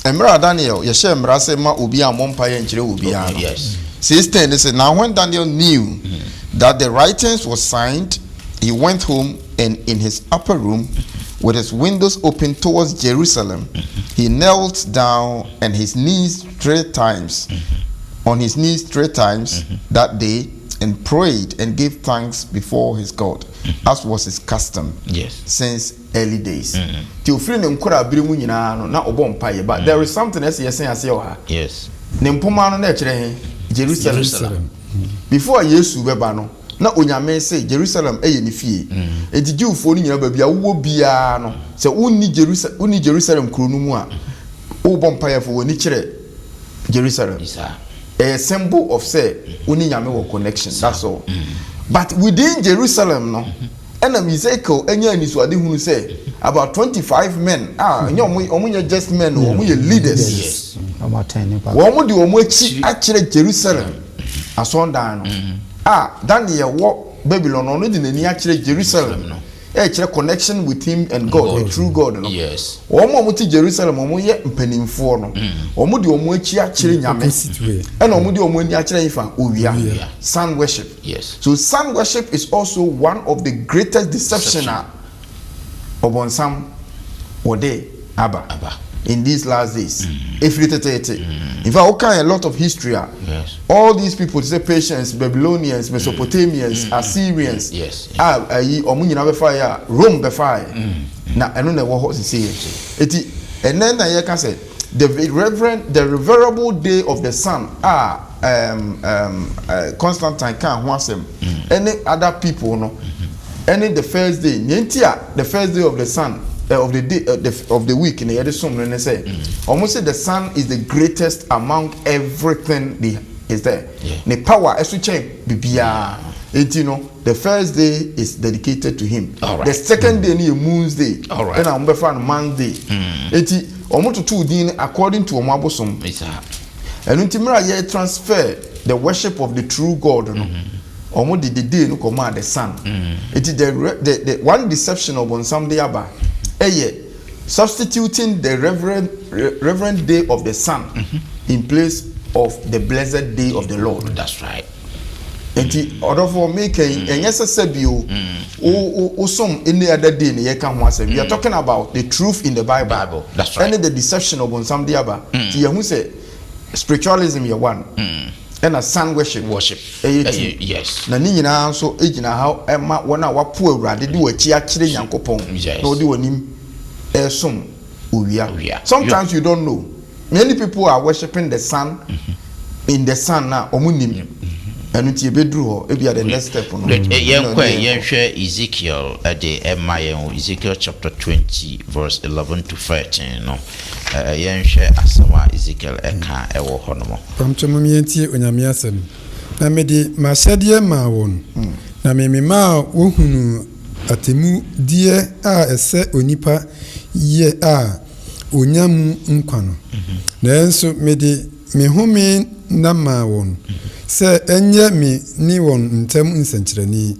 Emra Daniel, Yesha Emrase ma ubi a mompaye and chile ubi. Yes. Says 10, they said, now when Daniel knew that the writings were signed, he went home and in his upper room, with his windows open towards Jerusalem, he knelt down and his knees 3 times, on his knees 3 times that day, and prayed and gave thanks before his God, as was his custom, yes, since early days. Ti ofiri ne nkora abiri mu nyina no na obɔ mpaye, but there is something else yɛsen ase wɔ ha. Yes. Ne mpoma no na ɛkyerɛ he Jerusalem. Before Yesu bɛba no na onyame say Jerusalem ɛyɛ ne fie. Enti Jewfo no nyina ba bia wo bia no sɛ wonni Jerusalem kuro no mu a wo bɔ mpaye fo woni kyerɛ Jerusalem. A symbol of say wonni nyame wɔ connection. That's all. But within Jerusalem no and Ezekiel enya ni so ade hunu say about 25 men omunya just men omunya leaders. Yes. About 10. Wo de omu achi akire Jerusalem asondan no. Daniel wo Babylon no de nani akire Jerusalem no. Kire connection with him and God, the true God no. Yes. Omu ti Jerusalem omu ye mpanimfo no. Omu de omu achi akire nyame. And omu de omu ani akire ifa owia. Sun worship. Yes. So sun worship is also one of the greatest deception obonsam ode Abba in these last days. If you in fact, okay, a lot of history. Yes. All these people, say Persians, Babylonians, Mesopotamians, Assyrians. Yes. Omunyina befire, Rome befire. Na eno na wo say it. And then I can say the reverable day of the sun. Constantine can wasem. Any other people no. Any the first day, the first day of the sun. Of the day of the week in the Edison when they say almost say the sun is the greatest among everything is there. The power as we change bibia. The first day is dedicated to him. Right. The second day is moon's day. Right. And I'm befa man's day. Almost two din according to Omabosom. And untimira ye transfer the worship of the true God. Almost the day no command the sun. It is the one deception of on some day aba. Substituting the reverend day of the sun in place of the blessed day of the Lord. That's right. And order for making and yes, I said you some any other day we are talking about the truth in the Bible. That's right. And the deception of on some day aba. Who say spiritualism you one. And a sun worship. Yes. Na ni nyina so ejina ha ema wona wapo awurade de wachi akire nyankopon na odi wonim esom owia. Sometimes you don't know. Many people are worshiping the sun in the sun na omunim. Enu ti ebedru ho e bia the next step no. Yenhwe Ezekiel de Ezekiel chapter 20 verse 11 to 13 no. Yenhwe asama Ezekiel eka ewo ho no mo. Pamchomo mientie onyame asem. Na mede mahyɛdeɛ ma wɔn. Na memema wohunu atemu die a ɛsɛ onipa ye a onyamu nkwa no. Nanso mede me home na ma wɔn. Sɛ enye me ni wɔn ntam nsankyerɛni.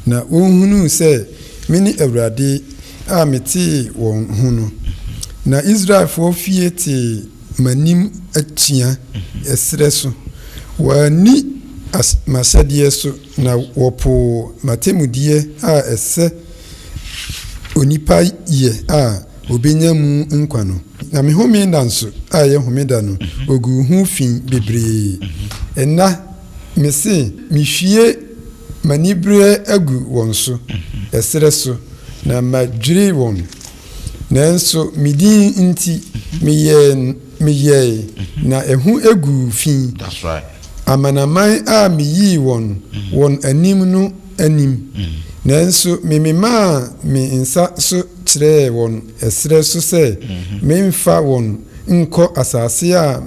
Na wohunu sɛ mini Awurade a mete wɔn ho no. Na Israel for fie te manim atua esre so. Wani mahyɛdeɛ so na wɔpo matemudie a ɛsɛ onipa ye a obenya mu nkwa no. Na me home ndanso a ye home da no ogu hu fin bebree. Ɛna me se me hwie manibre agu wɔn so ɛsrɛ so na madwire wɔn. Nanso midin nti meyɛ na ehu egu fin. That's right. Amanaman a miyi won anim no anim. Nanso memema me nsa so kyerɛ won ɛsrɛ so sɛ memfa won nkɔ asase a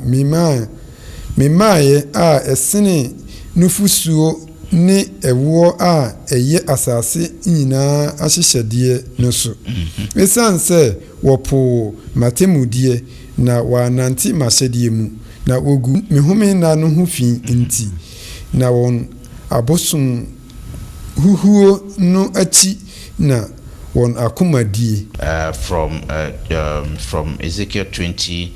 memaye a ɛsene nufusuo ne ɛwoɔ a ɛyɛ asase nyinaa ahyehyɛdeɛ no so. Esan sɛ wɔpo matemudie na wananti mahyɛdeɛ mu na ogu me home na no ho fi nti na wɔn abosom huhuo no achi na wɔn akomadie. From Ezekiel 20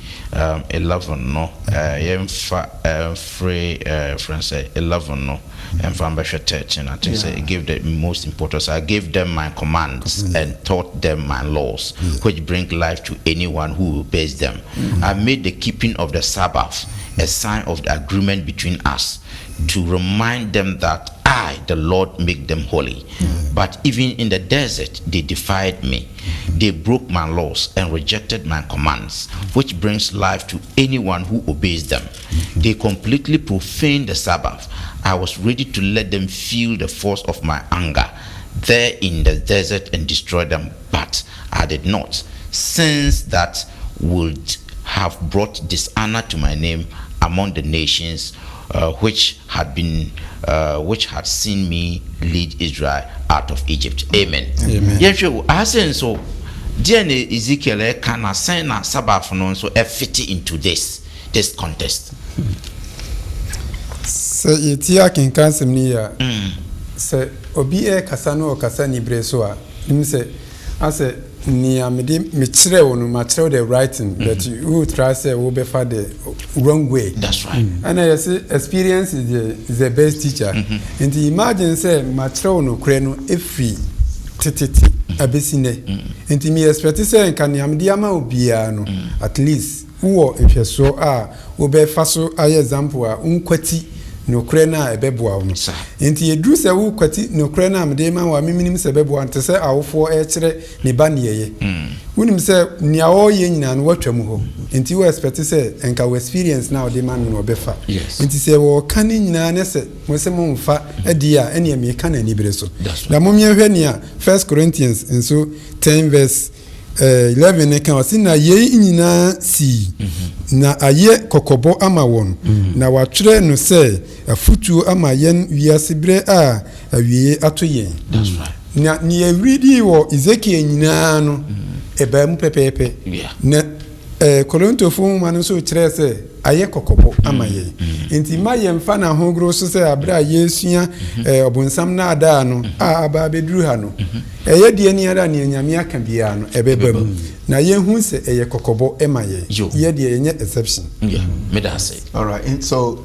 11 no yemfa free friends 11 no and from 13 I think it gave the most important. So I gave them my commands and taught them my laws which bring life to anyone who obeys them. I made the keeping of the Sabbath a sign of the agreement between us to remind them that I, the Lord, make them holy. But even in the desert, they defied me. They broke my laws and rejected my commands, which brings life to anyone who obeys them. They completely profaned the Sabbath. I was ready to let them feel the force of my anger there in the desert and destroy them, but I did not, since that would have brought dishonor to my name among the nations which had seen me lead Israel out of Egypt. Amen. Yes, I say so. Dear Ezekiel, can I send a Sabbath no so fit into this contest? So yetia kin kansem ni ya. Se obi kasa no kasa ni breso nim se ase ni amede me kire wo no ma kire the writing that you try say we be for the wrong way. That's right. And I say experience is the best teacher. And imagine say ma kire wo no kure no efri tititi abesine. And me expect say kan ni amede ama obia no at least wo ehweso a wo be fa so aye example a unkwati no kure na ebeboa no enti edru se wo kwati no kure na amde ma wa miminim se beboa ante se awofo e kire ne ba ne ye wonim se nia o ye nyina no watwam ho enti wo expect se enka wo experience na ode ma no obefa enti se wo kan nyina ne se mo se mo mfa edia ene me kan ani bere so da mo miehwe ne a 1 Corinthians enso 10 verse 11 ne kan wasi na ye nyina si na aye kokobo ama won na watwere no se afutu ama yen wiasebere a awie atoyen. That's right. Na ni everyday wo Ezekiel nyina no eba mu pepepe na Korinto fun ma no so kire se aye kokobo ama ye enti ma ye mfa na hogro so se abra yesua obonsam na ada no aba beduru ha no eye de ani ara ne nyame aka bia no ebebam na ye hu se eye kokobo ema ye de enye exception. Me da say all right. And so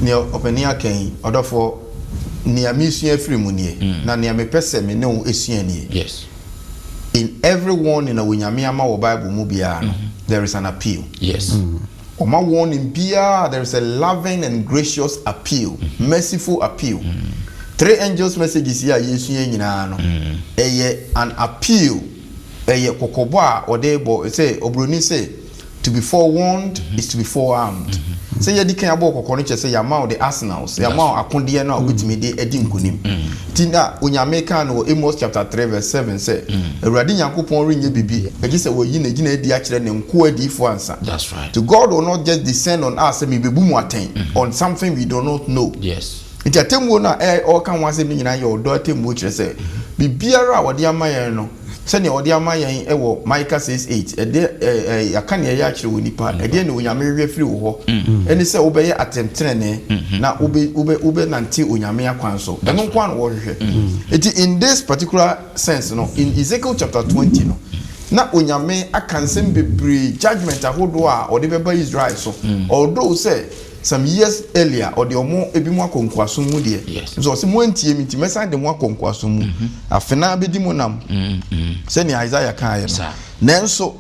near openia kan odofo near misua free mu nie na near me pese me ne o esua nie. Yes. In everyone in a winyame ama wo Bible mu bia no there is an appeal. Yes. Oma one in bia there is a loving and gracious appeal, merciful appeal. 3 angels messages here yesua nyina no eye an appeal eye kokobo a odebo say obroni say to be forewarned is to be forearmed. Say you dikan abo kokoro che say yama the arsenals yama akondie na obetimi de edi nkonim tinda onyameka no Amos chapter 3 verse 7 say Awurade Nyankopon renye bibi agi say wo yi na gina edi akire ne nko adifo ansa. That's right. To God will not just descend on us me bebu mu aten on something we do not know. Yes. Nti atemu na all kan wan say me nyina ye odo atemu kire say bibiara wode amayen no sene odi amayen ewo Micah 6:8 ede yakane ye akire woni pa ede ne onyame hwe firi wo ho eni se obeye atemtenene na ube nanti onyame akwan so eno nkwan wo hwe eti in this particular sense no in Ezekiel chapter 20 no na onyame akansem bebre judgment ahodo a ode beba Israel so although say some years earlier or the omo ebi mu akonkwaso mu de so se mo antie mi ti mesa de mo akonkwaso mu afena bedi mu nam se ni Isaiah kan ye no nanso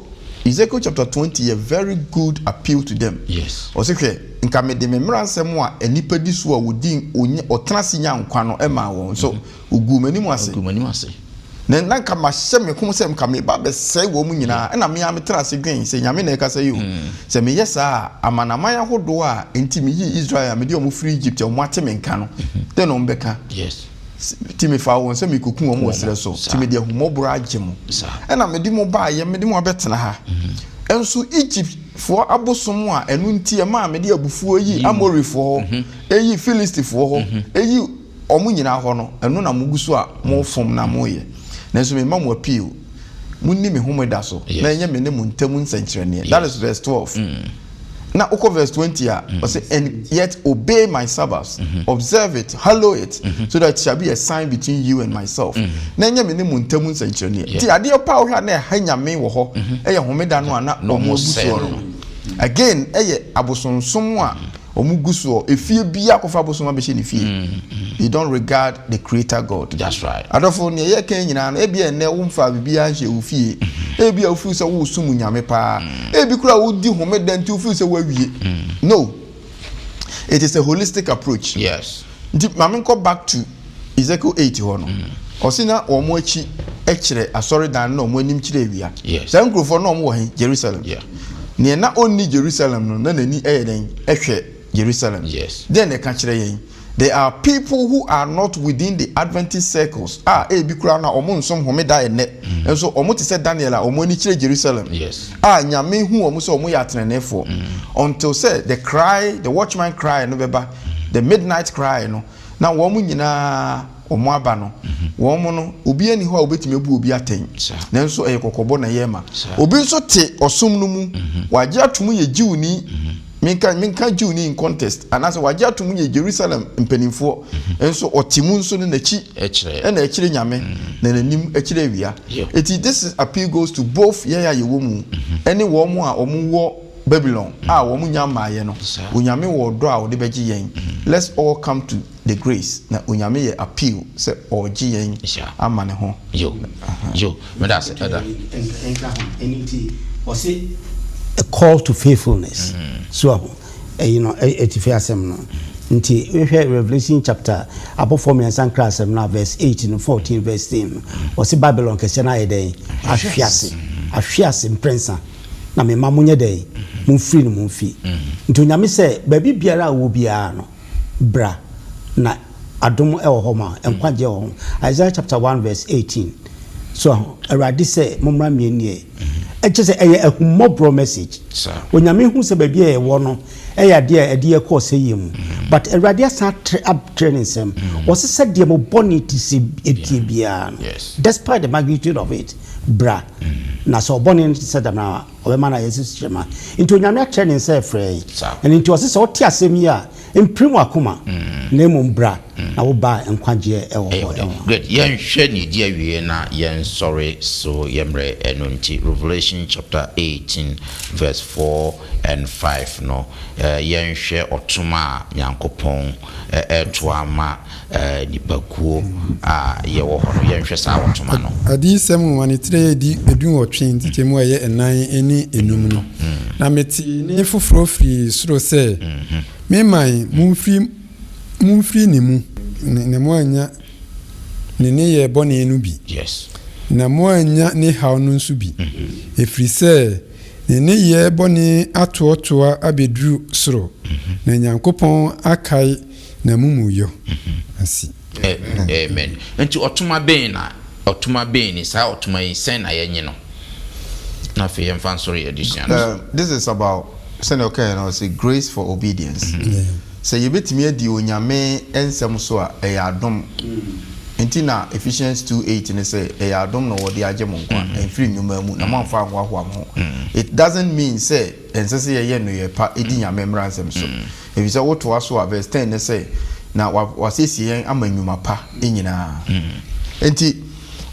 Ezekiel chapter 20 a very good appeal to them. Yes. O se hwe nka me de memra nsem a enipa di so a wodi otrase nya nkwa no ema won so ogumani mu ase na nka ma hye me kum se mka me ba be sei wo mu nyina na me ya me trase gwen se nyame na e ka se yo se me yesa amanamaya hodo a enti me yi Israel me de omu free Egypt o mu ate me nka no de no mbeka. Yes. Ti me fa won se me kokun o mu osere so ti me de humobro agye mu na me de mo ba ye me de mo abetena ha enso Egypt for abosom a enu nti e ma me de abufuo yi Amorifo eyi Filistifo ho eyi omu nyina ho no enu na muguso a mo fom na mo ye nanso me ma mo appeal munni me homeda so na enye me ne mu ntamu nsankyerene. That is verse 12. Now verse 20 say and yet obey my Sabbaths, observe it, hallow it, so that it shall be a sign between you and myself. Na enye me ne mu ntamu nsankyerene ti ade opa wo hwa na hanya me wo ho eye homeda no ana omo buso no again eye abosonsom a omuguso efie bia kofa boso ma be she ne fie. You don't regard the creator God. That's right. Adofo ne ye kan nyina no ebia ne wo mfa bibia hye wo fie ebia wo fie se wo sum nyame pa ebi kura wo di homeda nti wo fie se wo awie. No, it is a holistic approach. Yes. nti mame go back to Ezekiel 8 ho no ɔsi na ɔmo achi ɛkyerɛ asɔre dan na ɔmo anim kyerɛ ewia saa nkurɔfoɔ na ɔmo wɔ he Jerusalem ne na onni Jerusalem no na nani ɛyɛ den ɛhwɛ Jerusalem then they can kyerɛ yɛn there are people who are not within the Adventist circles ebi kura na ɔmo nsom homeda ene enso ɔmo te sɛ Daniel a ɔmo ani kyerɛ Jerusalem nyame hu ɔmo sɛ ɔmo yɛ atenenefoɔ until say the watchman cry no beba the midnight cry no na wɔn nyinaa ɔmo aba no wɔn no obi ani hɔ a obetumi ebu obi atɛn nanso ɛyɛ kɔkɔbɔ na yɛma obi nso te ɔsom no mu wagye atum yɛ jiwni minka jiwni in contest anase wagye atum yɛ Jerusalem mpanimfoɔ enso ɔtimu nso no n'akyi ɛna akyire nyame na n'anim akyire awia eti this appeal goes to both yɛyɛ yɛwɔ mu ɛne wɔn a ɔmo wɔ Babylon wɔn nyamaayɛ no onyame wɔ dɔ a ɔde bɛgye yɛn let's all come to the grace na onyame yɛ appeal sɛ ɔgye yɛn ama ne ho yo me that's other a call to faithfulness so etifi asem no nti we Revelation chapter above me and asem na verse 18 and 14 verse 10 ɔse Babylon kese na yɛ den ahwiase mprensa na me mamunye den mumfiri no mumfi nti onyame sɛ baabi biara wo biara no bra na adom ɛwɔ hɔ ma enkwagye wɔ Isaiah chapter 1 verse 18 so awurade sɛ momra mienie ɛkyɛ sɛ ɛyɛ ahumɔbro message onyame hu sɛ baabi a ɛwɔ no ɛyɛ adeɛ a ɛde yɛkɔ sɛ yɛ mu but awurade asa training nsɛm wɔse sɛ deɛ mo bɔne ti sɛ ɛtie biara no despite the magnitude of it bra na so bɔne no sɛ dam na ɔbɛma na yɛsi hyɛma nti onyame akyerɛ ne nsa ɛfrɛ ɛno nti ɔse sɛ wote asɛm yi a mprim akoma na mmom bra na woba nkwagyeɛ ɛwɔ hɔ great yɛnhwɛ ne di awie na yɛnsɔre so yɛmmerɛ ɛno nti Revelation chapter 18 verse 4 and 5 no yɛnhwɛ ɔtoma a Nyankopɔn ɛtoa ma nipakuo a yɛwɔ hɔ no yɛnhwɛ saa ɔtoma no adisɛm wani tire di edun ɔtwe ntike mu ɛyɛ ɛnan ɛni enum no na meti ne foforo firi soro sɛ memai mumfiri ne mu ne mo anya ne yɛ bɔne no bi na mo anya ne haw no nso bi efiri sɛ ne yɛ bɔne atoɔtoa abeduru soro na Nyankopɔn akai na mumuyɔ asi amen nti ɔtoma bɛn ni saa ɔtoma yi sɛn na yɛnye no na fe yɛmfa nsɔre addition this is about send okay and say grace for obedience say you betimi adi onyame ensem so a adom enti na Ephesians 2:8 ne say adom no wode agye mo nkwa enfiri nyuma mu na manfa ahoahoa mo it doesn't mean say ensese ye no ye pa edi nyame mra nsem so if you say what to aso a verse 10 ne say na wasesi yen amanyuma pa enyina enti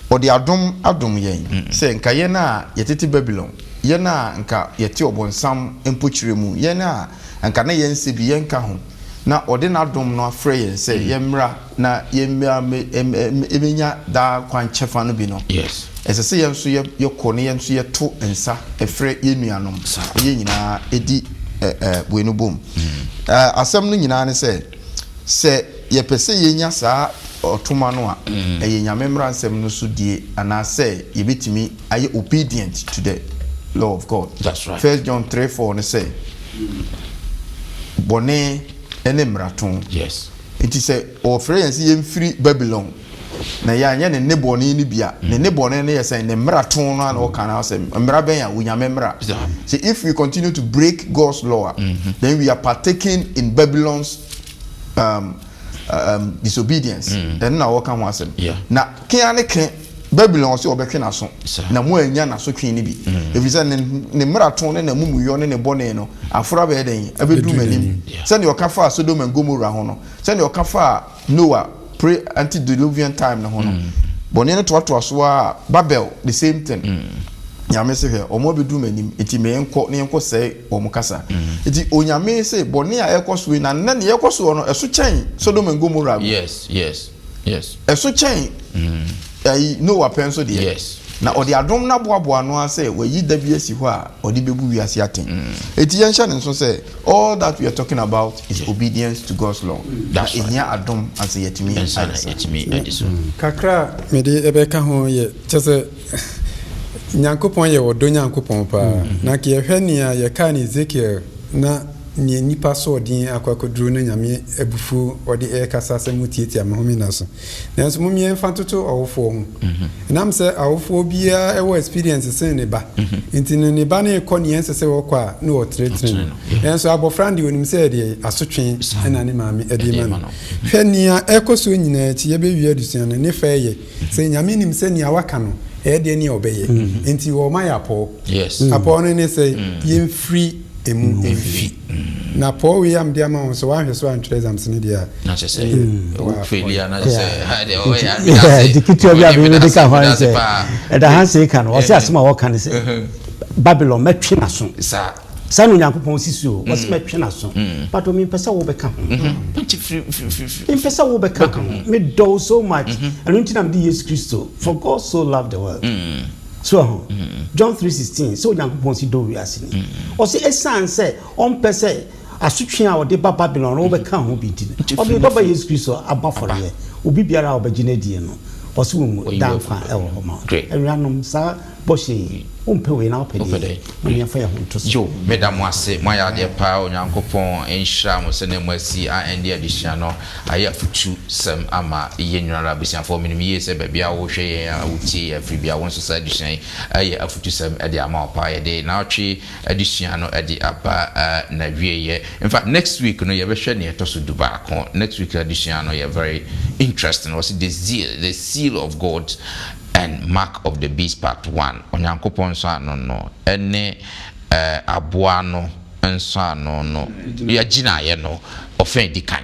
ode adom yen say nka ye na yetete Babylon yena nka yeti obonsam empochire mu yena nka na yense bi yenka ho na ode na dom no afre yen se yemra na emenya da kwanchefa no bi no esese yenso yekɔ ne yenso yeto nsa efre yenuanom ye nyina edi buenu bom asɛm no nyina ne se yepese yenya saa otoma no a eye nyame mra nsɛm no so die ana se yebetimi aye obedient to the law of God. That's right. 1 John 3:4 ne say bone ene mraton. Yes. It is say ofre yansi yemfiri Babylon na ya anya ne bone ni bia ne bone ne yesa ne mraton no na oka na say mra ben ya wunyame mra. So if we continue to break God's law then we are partaking in Babylon's disobedience. Then na oka ho asem. Na kian ne ken Babylon se obetwe na so na mo anya na so twen ni bi efisa ne mraton ne na mumuyo ne bone no afura be den abedu manim se ne okafa Sodom and Gomorrah ho no se ne okafa Noah pre antediluvian time no ho no bone ne to so a Babel the same thing nyame se hwe omo bedu manim enti me enko se omo kasa enti onyame se bone a ekoso na ne ekoso no eso chen Sodom and Gomorrah yes eso chen Noah penso de na ɔde adom na boaboa no ase wayi da bi asi hɔ a ɔde bebu wiase aten eti yɛn hyɛ ne nso sɛ all that we are talking about is obedience to God's law that enya adom as yɛtumi kakra mede ɛbɛka ho yɛ kyɛ nyankopɔn yɛ wɔdɔ nyankopɔn paa na ke yɛhwɛ nea yɛka ne Ezekiel na ne nipa so odin akwakoduro na nyame abufu ode ɛkasa sɛ mutietia mahome na so nanso mumie mfa toto awofo ho nam sɛ awofo bia ɛwɔ experience sɛ ne ba nti ne ba na ekɔ ne yense sɛ wɔkɔ a na wɔtretre nanso abofra de onim sɛ de asotwe ɛna ne maame ɛde ma no hwɛ nia ɛkɔso nyina akyi yɛbɛwie adusua no ne fa yɛ sɛ nyame nim sɛ nia waka no ɛde ne obɛyɛ nti wɔ ma yapɔ apɔ no ne sɛ yɛmfiri emu efi na Paul we am dia ma so wan hwe so antwere exams ne dia na se o failure na se ha de o ya mi da se dikiti obi abi de ka hwan se e da han se ka no o se asema wo kan se Babylon metwe na so sa no Nyankopɔn sisi o wo se metwe na so but o mi pesa wo be ka ho mi pesa wo be ka ho me do so much and until am di Jesus Christo for God so loved the world so John 3:16 so Nyankopɔn si do wi asini o se esan se on pese asutwe a ode ba Babylon no be ka ho bi di o be baba Jesus Christo abafore ye obi biara obagina die no o se wo mu dan kwa e wo ma enwanom sa bohye umpewe na opede me fa ya ho to yo medam ase moya de pa Onyankopɔn enhira mo se ne mo asi a ende adisia no aya futu sem ama yenwara bisia for minim ye se bia wo hwe ye a wutie afri bia won so sa adisia aya afutu sem ede ama opa ye de na otwe adisia no ede aba na wie ye in fact next week no ye be hwe ne etoso duba ko next week adisia no ye very interesting was the seal of God and mark of the beast part 1 Onyankopɔn so ano no ene aboa no nso ano no ya gina ye no ofen dikan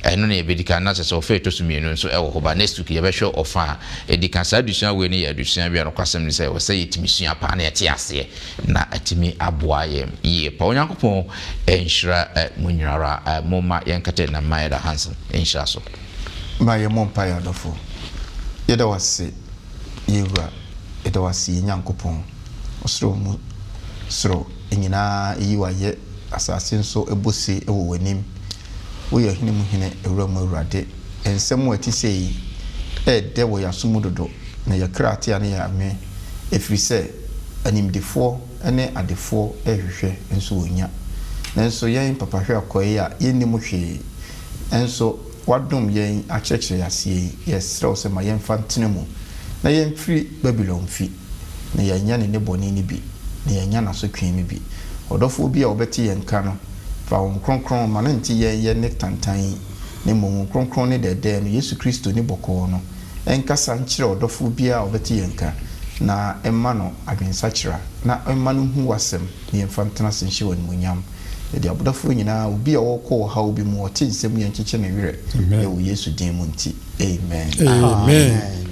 eno na ebedikan na se ofen to sumienu nso ewo ho ba next week ye be hwe ofa edikan sa adusia we ne ya adusia bia no kwasem ne se wo se yetimi sua pa na ete ase na atimi aboa ye pa Onyankopɔn enhira munyara moma yenkate na maida Hansen enhira so ma ye mompa ya dofo ye da wase yewura eda wase Nyankopɔn osro mu sro enyina yiwa ye asase nso ebose ewo wanim wo ye hene mu hene ewura mu awurade ensem wati sei de wo yasomu dodo na ye krate ya ne ya me efiri se animdefo ene adefo ehwehwe nso wonya nanso yen papa hwe akoye a yenni mu hwe enso wadom yen akyekye yase yesrew se ma yen fantene mu na yen free Babylon fi na yenya ne boni ni bi na yenya na so twen mi bi odofo bi a obeti yen ka no fa won kronkron ma na nti yen ne tantan ne mom kronkron ne dede no Yesu Kristo ni boko no enkasa nkyere odofo bi a obeti yen ka na emma no adwensa kyera na emma no hu wasem ne yen fantana senhye won munyam de abodafo nyina obi a wokɔ ha obi mu ɔte nsɛm yɛn kyekye ne werɛ e wo Yesu din mu nti amen amen